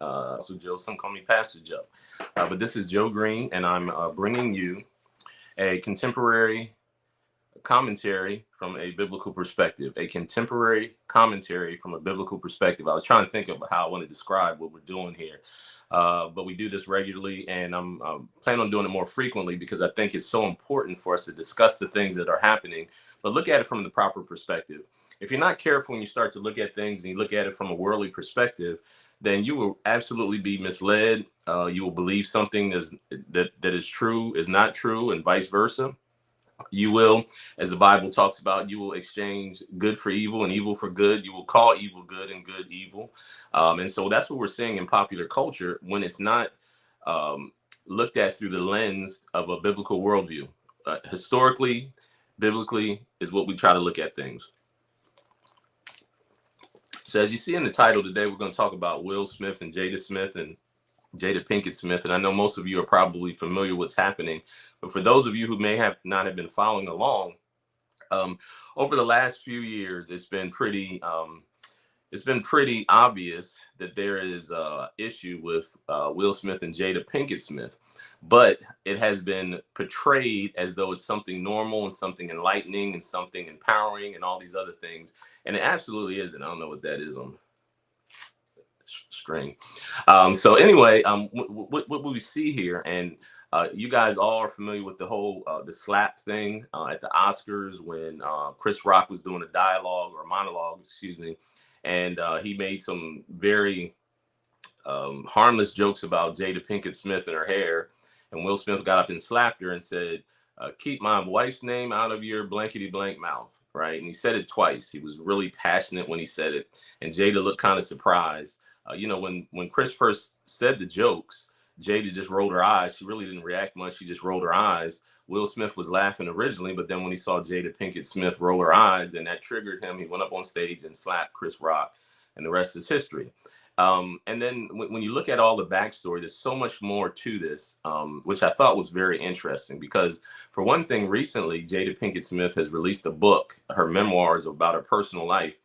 So Joe, some call me Pastor Joe. But this is Joe Green, and I'm bringing you a contemporary commentary from a biblical perspective. A contemporary commentary from a biblical perspective. I was trying to think of how I want to describe what we're doing here. But we do this regularly, and I'm planning on doing it more frequently because I think it's so important for us to discuss the things that are happening, but look at it from the proper perspective. If you're not careful when you start to look at things and you look at it from a worldly perspective, then you will absolutely be misled. You will believe something that is true is not true, and vice versa. You will, as the Bible talks about, you will exchange good for evil and evil for good. You will call evil good and good evil. And so that's what we're seeing in popular culture when it's not um, looked at through the lens of a biblical worldview. Historically, biblically is what we try to look at things. So as you see in the title today, we're going to talk about Will Smith and Jada Smith and Jada Pinkett Smith, and I know most of you are probably familiar with what's happening, but for those of you who may have not have been following along, um, over the last few years, it's been pretty obvious that there is a issue with Will Smith and Jada Pinkett Smith, but it has been portrayed as though it's something normal and something enlightening and something empowering and all these other things, and it absolutely isn't. I don't know what that is on string. So anyway, what we see here, and you guys all are familiar with the whole the slap thing at the Oscars when Chris Rock was doing a dialogue or monologue, excuse me, and he made some very harmless jokes about Jada Pinkett Smith and her hair, and Will Smith got up and slapped her and said, keep my wife's name out of your blankety blank mouth, right? And he said it twice. He was really passionate when he said it, and Jada looked kind of surprised. When Chris first said the jokes, Jada just rolled her eyes. She really didn't react much. She just rolled her eyes. Will Smith was laughing originally, but then when he saw Jada Pinkett Smith roll her eyes, then that triggered him. He went up on stage and slapped Chris Rock, and the rest is history. And then when you look at all the backstory, there's so much more to this, which I thought was very interesting because, for one thing, recently Jada Pinkett Smith has released a book, her memoirs about her personal life.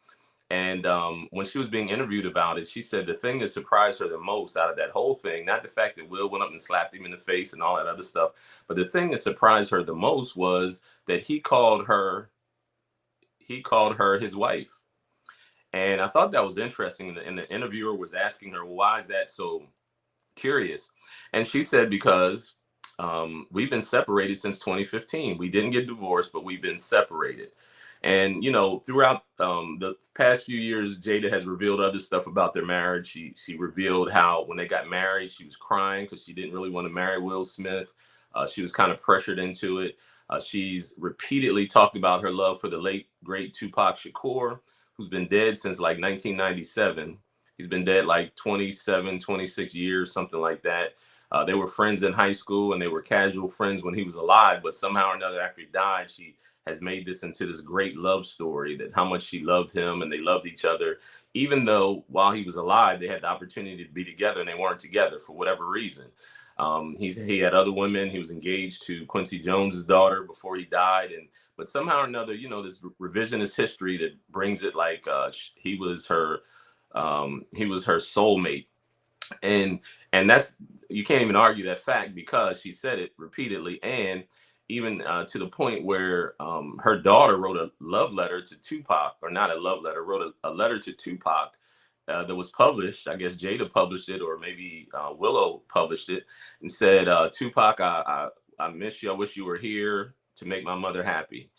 And when she was being interviewed about it, she said the thing that surprised her the most out of that whole thing, not the fact that Will went up and slapped him in the face and all that other stuff, but the thing that surprised her the most was that he called her his wife. And I thought that was interesting. And the interviewer was asking her, well, why is that so curious? And she said, because we've been separated since 2015. We didn't get divorced, but we've been separated. And throughout the past few years, Jada has revealed other stuff about their marriage. She revealed how when they got married, she was crying because she didn't really want to marry Will Smith. She was kind of pressured into it. She's repeatedly talked about her love for the late great Tupac Shakur, who's been dead since like 1997. He's been dead like 27, 26 years, something like that. They were friends in high school and they were casual friends when he was alive, but somehow or another after he died, she has made this into this great love story, that how much she loved him and they loved each other, even though while he was alive, they had the opportunity to be together and they weren't together for whatever reason. He had other women. He was engaged to Quincy Jones's daughter before he died, but somehow or another, this revisionist history that brings it like he was her soulmate, and that's, you can't even argue that fact because she said it repeatedly, and even to the point where her daughter wrote a love letter to Tupac, or not a love letter, wrote a letter to Tupac that was published. I guess Jada published it, or maybe Willow published it, and said, Tupac, I miss you. I wish you were here to make my mother happy.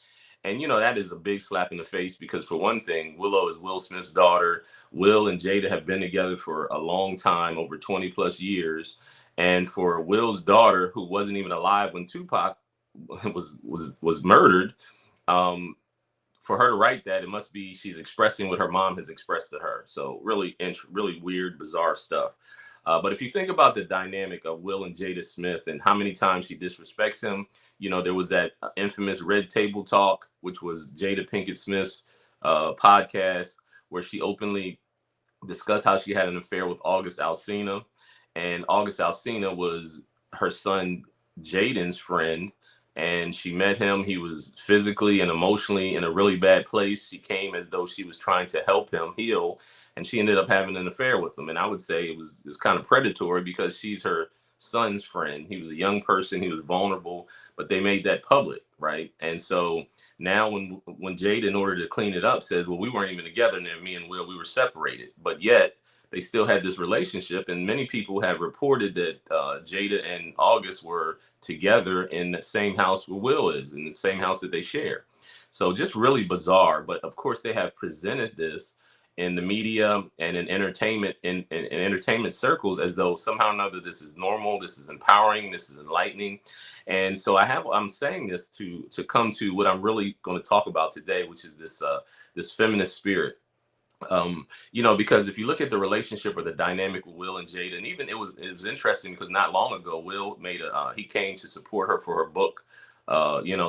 And that is a big slap in the face because, for one thing, Willow is Will Smith's daughter. Will and Jada have been together for a long time, over 20 plus years. And for Will's daughter, who wasn't even alive when Tupac was murdered, for her to write that, it must be she's expressing what her mom has expressed to her. So really, really weird, bizarre stuff. But if you think about the dynamic of Will and Jada Smith and how many times she disrespects him, there was that infamous Red Table Talk, which was Jada Pinkett Smith's podcast, where she openly discussed how she had an affair with August Alsina. And August Alsina was her son Jaden's friend. and she met him. He was physically and emotionally in a really bad place. She came as though she was trying to help him heal, and she ended up having an affair with him. And I would say it was kind of predatory because she's her son's friend. He was a young person. He was vulnerable, but they made that public, right? And so now when Jada, in order to clean it up, says, "Well, we weren't even together, and then me and Will, we were separated," but yet they still had this relationship. And many people have reported that Jada and August were together in the same house where Will is, in the same house that they share. So just really bizarre. But of course, they have presented this in the media and in entertainment in entertainment circles as though somehow or another this is normal, this is empowering, this is enlightening. And so I'm saying this to come to what I'm really going to talk about today, which is this feminist spirit. Because if you look at the relationship or the dynamic with Will and Jada, and even it was interesting because not long ago, Will he came to support her for her book,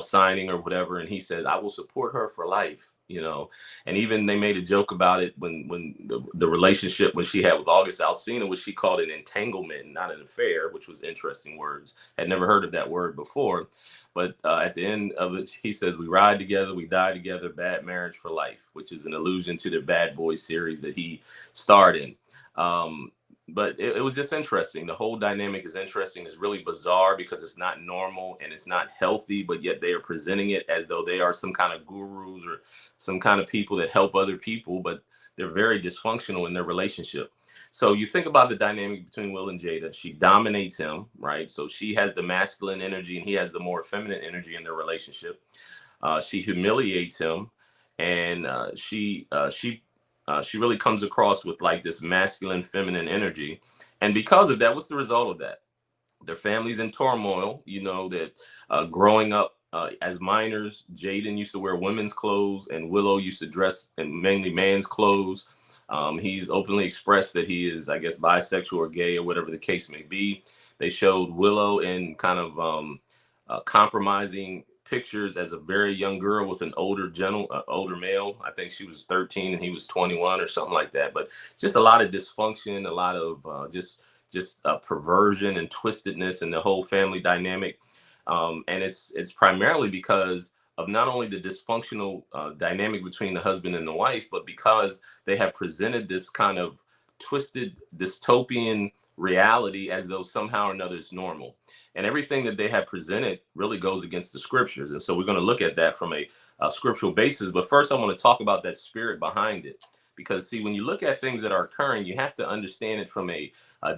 signing or whatever, and he said, "I will support her for life." And even they made a joke about it when the relationship when she had with August Alsina, which she called an entanglement, not an affair, which was interesting words. Had never heard of that word before. But at the end of it, he says, "We ride together, we die together, bad marriage for life," which is an allusion to the Bad Boys series that he starred in. Um, but it was just interesting. The whole dynamic is interesting. It's really bizarre because it's not normal and it's not healthy, but yet they are presenting it as though they are some kind of gurus or some kind of people that help other people, but they're very dysfunctional in their relationship. So you think about the dynamic between Will and Jada. She dominates him, right? So she has the masculine energy and he has the more feminine energy in their relationship. She humiliates him, and she really comes across with like this masculine, feminine energy. And because of that, what's the result of that? Their families in turmoil. You know that growing up as minors, Jaden used to wear women's clothes, and Willow used to dress in mainly man's clothes. He's openly expressed that he is, I guess, bisexual or gay or whatever the case may be. They showed Willow in kind of compromising pictures as a very young girl with an older male. I think she was 13 and he was 21 or something like that. But just a lot of dysfunction, a lot of just perversion and twistedness in the whole family dynamic. And it's primarily because of not only the dysfunctional dynamic between the husband and the wife, but because they have presented this kind of twisted dystopian reality as though somehow or another it's normal. And everything that they have presented really goes against the scriptures. And so we're going to look at that from a scriptural basis. But first, I want to talk about that spirit behind it. Because, see, when you look at things that are occurring, you have to understand it from a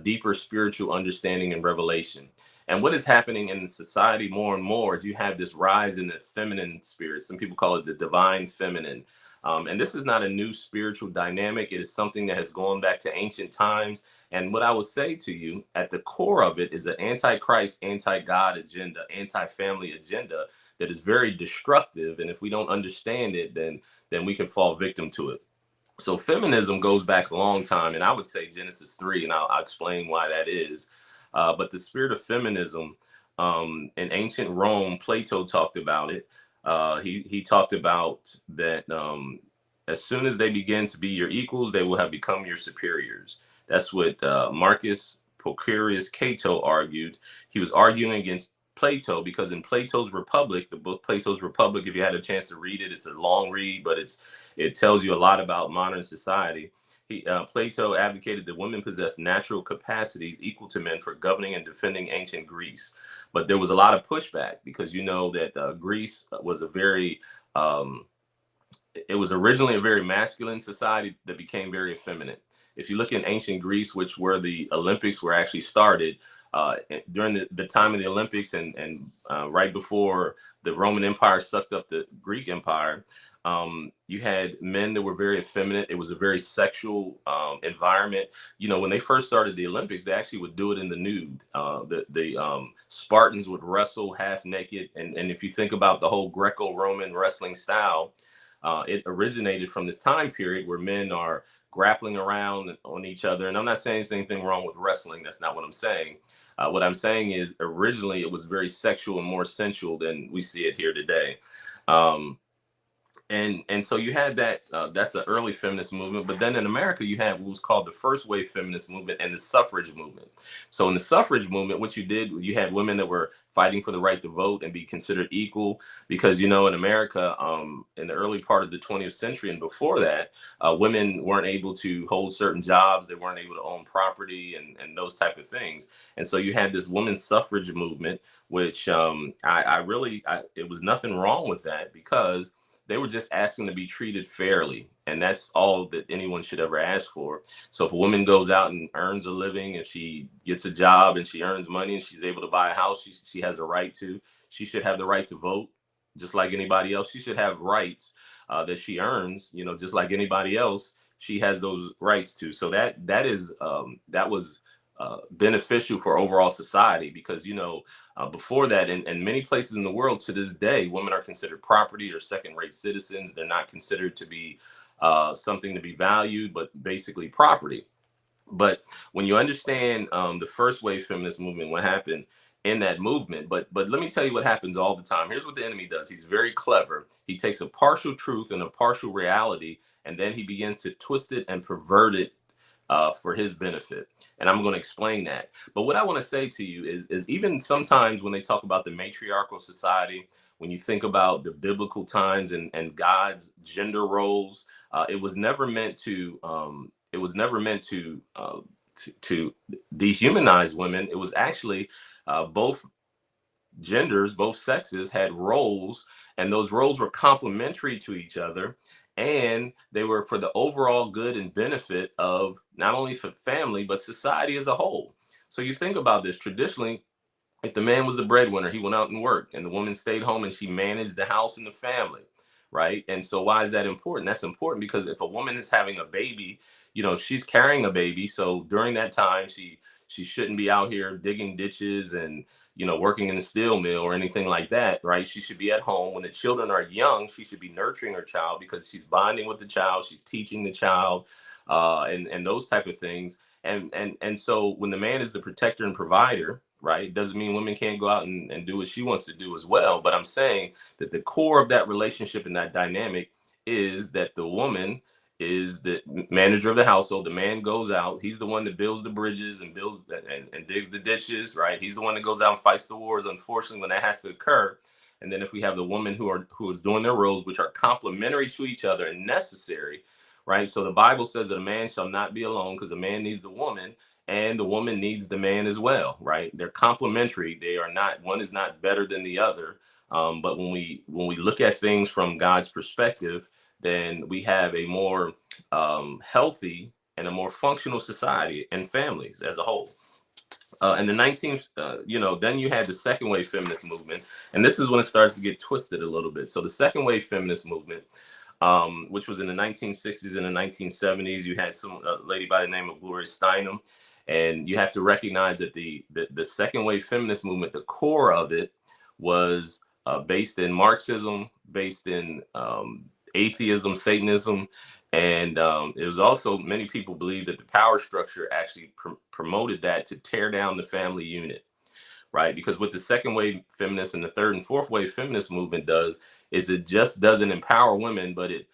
deeper spiritual understanding and revelation. And what is happening in society more and more is you have this rise in the feminine spirit. Some people call it the divine feminine. And this is not a new spiritual dynamic. It is something that has gone back to ancient times. And what I would say to you, at the core of it is an anti-Christ, anti-God agenda, anti-family agenda that is very destructive. And if we don't understand it, then we can fall victim to it. So feminism goes back a long time, and I would say Genesis 3, and I'll explain why that is. But the spirit of feminism in ancient Rome, Plato talked about it. He talked about that as soon as they begin to be your equals, they will have become your superiors. That's what Marcus Procurius Cato argued. He was arguing against Plato because in Plato's Republic, the book Plato's Republic, if you had a chance to read it, it's a long read, but it tells you a lot about modern society. Plato advocated that women possess natural capacities equal to men for governing and defending ancient Greece. But there was a lot of pushback because you know that Greece was it was originally a very masculine society that became very effeminate. If you look in ancient Greece, which where the Olympics were actually started, during the time of the Olympics and right before the Roman Empire sucked up the Greek Empire, you had men that were very effeminate. It was a very sexual environment. You know, when they first started the Olympics, they actually would do it in the nude. The Spartans would wrestle half naked. And if you think about the whole Greco-Roman wrestling style, it originated from this time period where men are grappling around on each other. And I'm not saying there's anything wrong with wrestling. That's not what I'm saying. What I'm saying is originally it was very sexual and more sensual than we see it here today. And so you had that, that's the early feminist movement. But then in America you had what was called the first wave feminist movement and the suffrage movement. So in the suffrage movement, what you did, you had women that were fighting for the right to vote and be considered equal, because in America, in the early part of the 20th century and before that, women weren't able to hold certain jobs, they weren't able to own property and those type of things. And so you had this women's suffrage movement, which it was nothing wrong with that, because they were just asking to be treated fairly. And that's all that anyone should ever ask for. So if a woman goes out and earns a living, and she gets a job and she earns money and she's able to buy a house, she has a right to. She should have the right to vote just like anybody else. She should have rights that she earns, just like anybody else. She has those rights too. So that was beneficial for overall society, because before that, in many places in the world to this day, women are considered property or second-rate citizens. They're not considered to be something to be valued, but basically property. But when you understand the first wave feminist movement, what happened in that movement, but let me tell you what happens all the time. Here's what the enemy does. He's very clever. He takes a partial truth and a partial reality, and then he begins to twist it and pervert it for his benefit. And I'm going to explain that. But what I want to say to you is even sometimes when they talk about the matriarchal society, when you think about the biblical times and God's gender roles, it was never meant to to dehumanize women. It was actually both genders, both sexes had roles, and those roles were complementary to each other, and they were for the overall good and benefit of not only for family but society as a whole. So you think about this. Traditionally, if the man was the breadwinner, he went out and worked, and the woman stayed home and she managed the house and the family, right? And so why is that important? That's important because if a woman is having a baby, she's carrying a baby. So during that time, she shouldn't be out here digging ditches and working in the steel mill or anything like that, right? She should be at home. When the children are young, she should be nurturing her child, because she's bonding with the child, she's teaching the child, and those type of things. And so when the man is the protector and provider, right, doesn't mean women can't go out and do what she wants to do as well. But I'm saying that the core of that relationship and that dynamic is that the woman is the manager of the household. The man goes out. He's the one that builds the bridges and builds and digs the ditches, right? He's the one that goes out and fights the wars, unfortunately, when that has to occur. And then if we have the woman who is doing their roles, which are complementary to each other and necessary, right? So the Bible says that a man shall not be alone, because a man needs the woman and the woman needs the man as well, right? They're complementary. They are not, one is not better than the other. But when we look at things from God's perspective, then we have a more healthy and a more functional society and families as a whole. In the 19th, then you had the second wave feminist movement, and this is when it starts to get twisted a little bit. So the second wave feminist movement, which was in the 1960s and the 1970s, you had some lady by the name of Gloria Steinem, and you have to recognize that the second wave feminist movement, the core of it was based in Marxism, based in atheism, Satanism, and it was also, many people believe that the power structure actually promoted that to tear down the family unit, right? Because what the second wave feminist and the third and fourth wave feminist movement does is it just doesn't empower women, but it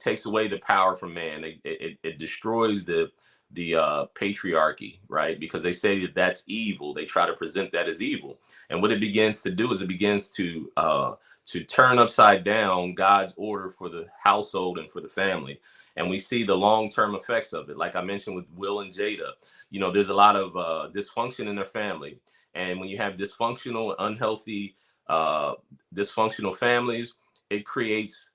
takes away the power from man. It destroys the patriarchy, right? Because they say that that's evil. They try to present that as evil, and what it begins to do is it begins to turn upside down God's order for the household and for the family. And we see the long-term effects of it. Like I mentioned with Will and Jada, there's a lot of dysfunction in their family. And when you have unhealthy, dysfunctional families, it creates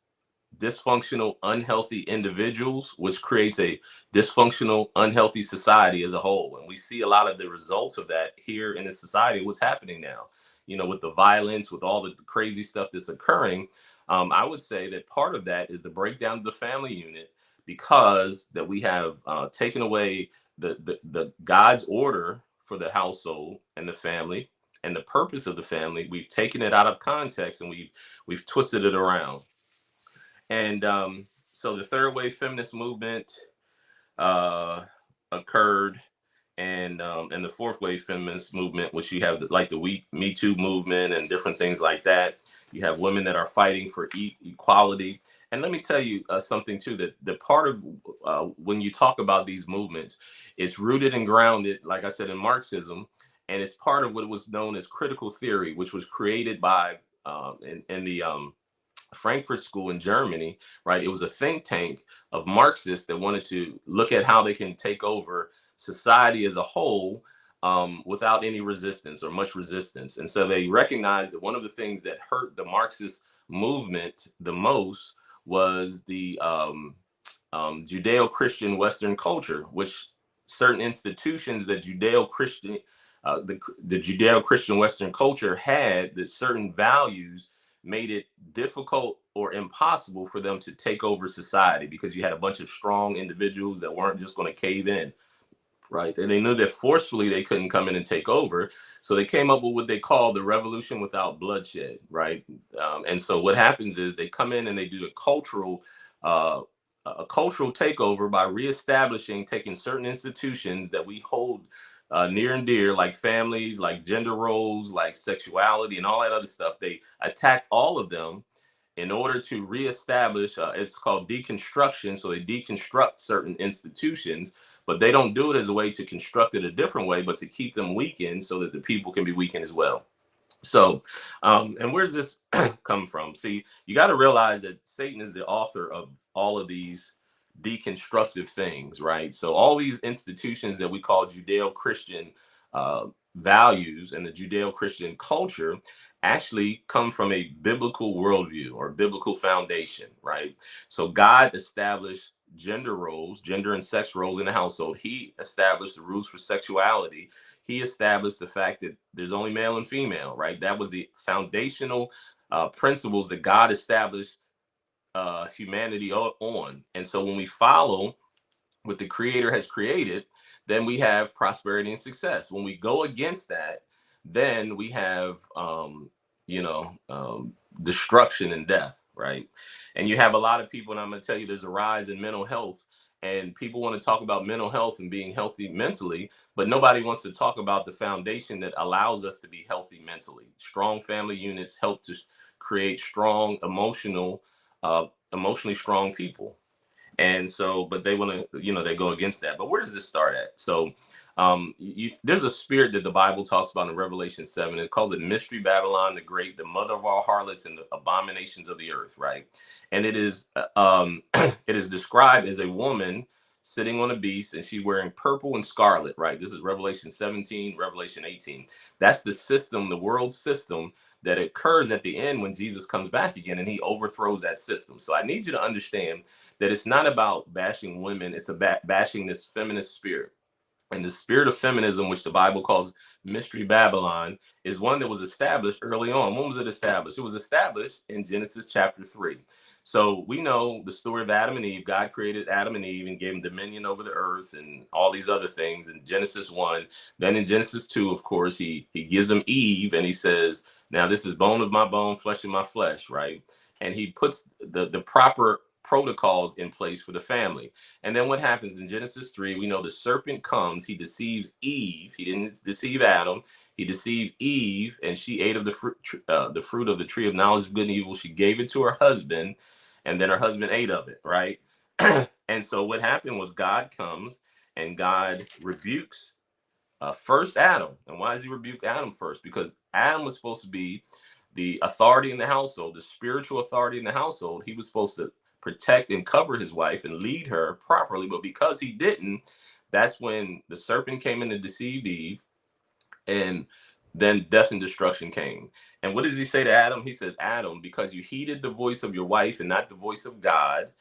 dysfunctional, unhealthy individuals, which creates a dysfunctional, unhealthy society as a whole. And we see a lot of the results of that here in the society, what's happening now, with the violence, with all the crazy stuff that's occurring. I would say that part of that is the breakdown of the family unit, because that we have taken away the God's order for the household and the family and the purpose of the family. We've taken it out of context and we've twisted it around. And so the third wave feminist movement occurred, and the fourth wave feminist movement, which you have like the Me Too movement and different things like that. You have women that are fighting for equality, And let me tell you something too, that the part of when you talk about these movements, it's rooted and grounded, like I said, in Marxism, and it's part of what was known as critical theory, which was created by in the Frankfurt School in Germany, right? It was a think tank of Marxists that wanted to look at how they can take over society as a whole without any resistance or much resistance. And so they recognized that one of the things that hurt the Marxist movement the most was the Judeo-Christian Western culture, which certain institutions that Judeo-Christian, the Judeo-Christian Western culture had, that certain values made it difficult or impossible for them to take over society, because you had a bunch of strong individuals that weren't just going to cave in, right? And they knew that forcefully they couldn't come in and take over. So they came up with what they call the revolution without bloodshed, right? And so what happens is they come in and they do uh, a cultural takeover by reestablishing, taking certain institutions that we hold near and dear, like families, like gender roles, like sexuality, and all that other stuff. They attacked all of them in order to reestablish, it's called deconstruction. So they deconstruct certain institutions, but they don't do it as a way to construct it a different way, but to keep them weakened so that the people can be weakened as well. So, and where's this come from? See, you got to realize that Satan is the author of all of these deconstructive things, right? So, all these institutions that we call Judeo Christian values and the Judeo Christian culture actually come from a biblical worldview or biblical foundation, right? So, God established gender roles, gender and sex roles in the household. He established the rules for sexuality. He established the fact that there's only male and female, right? That was the foundational principles that God established humanity on. And so when we follow what the creator has created, then we have prosperity and success. When we go against that, then we have you know destruction and death, right? And you have a lot of people, and I'm going to tell you, there's a rise in mental health, and people want to talk about mental health and being healthy mentally, but nobody wants to talk about the foundation that allows us to be healthy mentally. Strong family units help to create strong emotionally strong people. And so, but they want to, they go against that. But where does this start at? So there's a spirit that the Bible talks about in Revelation 7. It calls it Mystery Babylon the Great, the mother of all harlots and the abominations of the earth, right? And it is it is described as a woman sitting on a beast, and she's wearing purple and scarlet, right? This is Revelation 17, Revelation 18. That's the system, the world system that occurs at the end when Jesus comes back again and he overthrows that system. So I need you to understand that it's not about bashing women, it's about bashing this feminist spirit. And the spirit of feminism, which the Bible calls Mystery Babylon, is one that was established early on. When was it established? It was established in Genesis chapter 3. So we know the story of Adam and Eve. God created Adam and Eve and gave them dominion over the earth and all these other things in Genesis 1. Then in Genesis 2, of course, he gives them Eve and he says, now this is bone of my bone, flesh of my flesh, right? And he puts the proper protocols in place for the family. And then what happens in Genesis 3, we know the serpent comes, he deceives Eve. He didn't deceive Adam. He deceived Eve, and she ate of the fruit of the tree of knowledge of good and evil. She gave it to her husband, and then her husband ate of it, right? And so what happened was God comes and God rebukes first Adam. And why does he rebuke Adam first? Because Adam was supposed to be the authority in the household, the spiritual authority in the household. He was supposed to protect and cover his wife and lead her properly. But because he didn't, that's when the serpent came in and deceived Eve, and then death and destruction came. And what does he say to Adam? He says, Adam, because you heeded the voice of your wife and not the voice of God,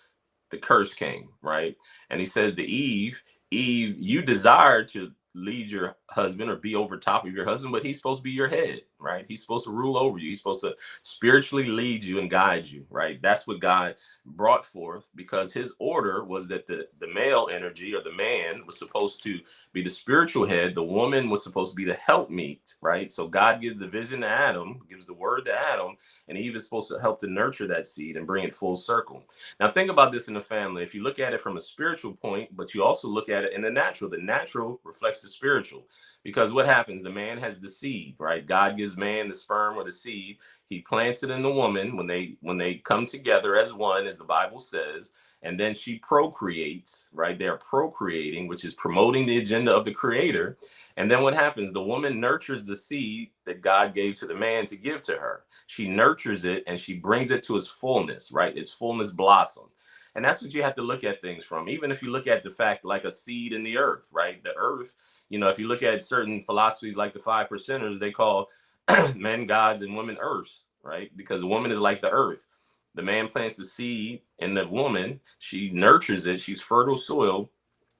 the curse came, right? And he says to Eve, you desire to lead your husband or be over top of your husband, but he's supposed to be your head, right? He's supposed to rule over you. He's supposed to spiritually lead you and guide you, right? That's what God brought forth, because his order was that the male energy, or the man, was supposed to be the spiritual head. The woman was supposed to be the helpmeet, right? So God gives the vision to Adam, gives the word to Adam, and Eve is supposed to help to nurture that seed and bring it full circle. Now, think about this in the family. If you look at it from a spiritual point, but you also look at it in the natural reflects affects the spiritual. Because what happens? The man has the seed, right? God gives man the sperm or the seed. He plants it in the woman when they come together as one, as the Bible says, and then she procreates, right? They're procreating, which is promoting the agenda of the creator. And then what happens? The woman nurtures the seed that God gave to the man to give to her. She nurtures it and she brings it to its fullness, right? Its fullness blossom. And that's what you have to look at things from. Even if you look at the fact like a seed in the earth, right? The earth, if you look at certain philosophies like the five percenters, they call men gods and women earths, right? Because the woman is like the earth. The man plants the seed in the woman, she nurtures it, she's fertile soil,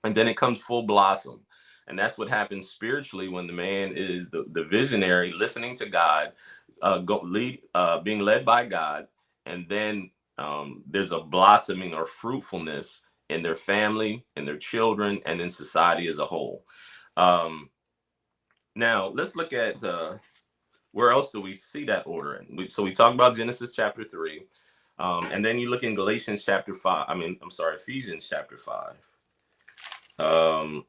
and then it comes full blossom. And that's what happens spiritually when the man is the visionary, listening to God, being led by God, and then there's a blossoming or fruitfulness in their family, in their children, and in society as a whole. Now let's look at where else do we see that order in? So we talked about Genesis chapter 3, and then you look in Galatians chapter 5. Ephesians chapter 5.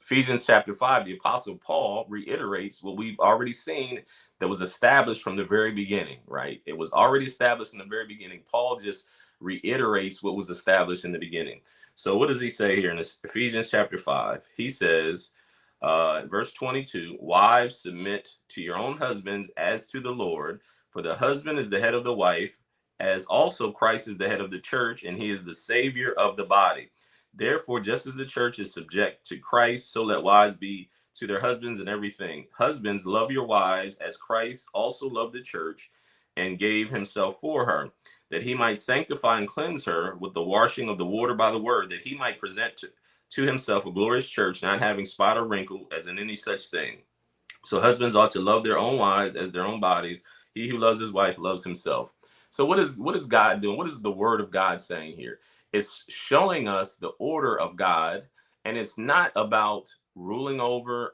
Ephesians chapter 5, the Apostle Paul reiterates what we've already seen that was established from the very beginning, right? It was already established in the very beginning. Paul just reiterates what was established in the beginning. So what does he say here in this Ephesians chapter 5? He says, verse 22, wives, submit to your own husbands as to the Lord, for the husband is the head of the wife, as also Christ is the head of the church, and he is the savior of the body. Therefore, just as the church is subject to Christ, so let wives be to their husbands in everything. Husbands, love your wives as Christ also loved the church and gave himself for her, that he might sanctify and cleanse her with the washing of the water by the word, that he might present to himself a glorious church, not having spot or wrinkle as in any such thing. So husbands ought to love their own wives as their own bodies. He who loves his wife loves himself. So what is God doing? What is the word of God saying here? It's showing us the order of God, and it's not about lording over.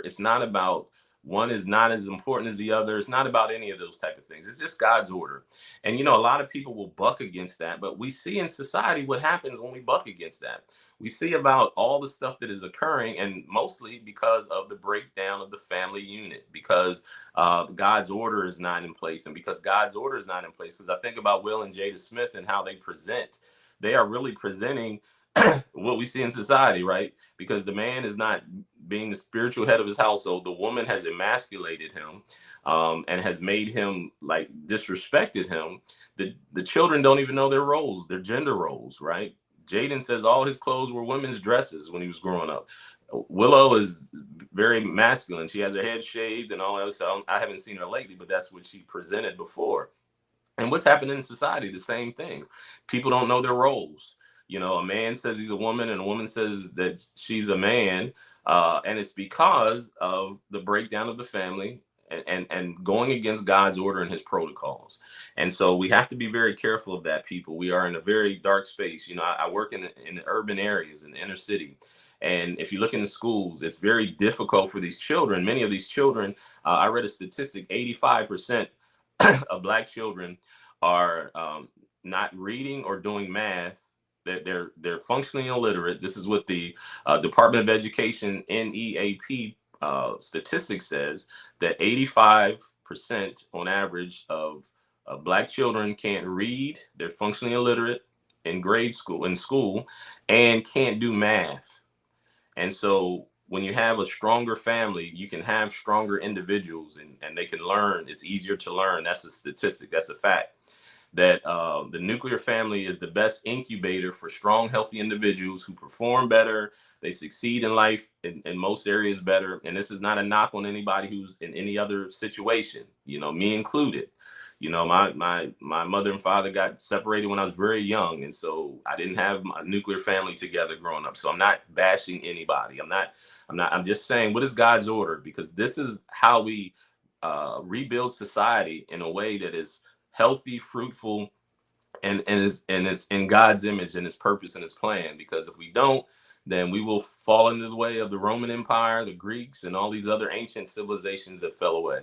It's not about one is not as important as the other. It's not about any of those type of things. It's just God's order. And a lot of people will buck against that, but we see in society what happens when we buck against that. We see about all the stuff that is occurring, and mostly because of the breakdown of the family unit, because God's order is not in place. And because God's order is not in place, because I think about Will and Jada Smith and how they are really presenting what we see in society, right? Because the man is not being the spiritual head of his household. The woman has emasculated him and has made him disrespected him. The children don't even know their roles, their gender roles, right? Jaden says all his clothes were women's dresses when he was growing up. Willow is very masculine. She has her head shaved and all that stuff. I haven't seen her lately, but that's what she presented before. And what's happening in society? The same thing. People don't know their roles. A man says he's a woman and a woman says that she's a man. And it's because of the breakdown of the family and going against God's order and his protocols. And so we have to be very careful of that, people. We are in a very dark space. I work in the urban areas, in the inner city. And if you look in the schools, it's very difficult for these children. Many of these children, I read a statistic, 85% of Black children are not reading or doing math. They're functionally illiterate. This is what the Department of Education NEAP statistics says, that 85% on average of Black children can't read. They're functionally illiterate in school, and can't do math. And so when you have a stronger family, you can have stronger individuals, and they can learn. It's easier to learn. That's a statistic. That's a fact. That the nuclear family is the best incubator for strong, healthy individuals who perform better. They succeed in life in most areas better. And this is not a knock on anybody who's in any other situation, me included. My mother and father got separated when I was very young. And so I didn't have my nuclear family together growing up. So I'm not bashing anybody. I'm just saying, what is God's order? Because this is how we rebuild society in a way that is healthy, fruitful, and is in God's image and his purpose and his plan. Because if we don't, then we will fall into the way of the Roman Empire, the Greeks, and all these other ancient civilizations that fell away.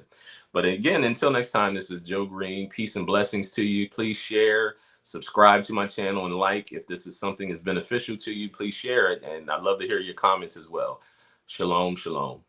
But again, until next time, this is Joe Green. Peace and blessings to you. Please share, Subscribe to my channel and like. If this is something that's beneficial to you, please share it. And I'd love to hear your comments as well. Shalom, shalom.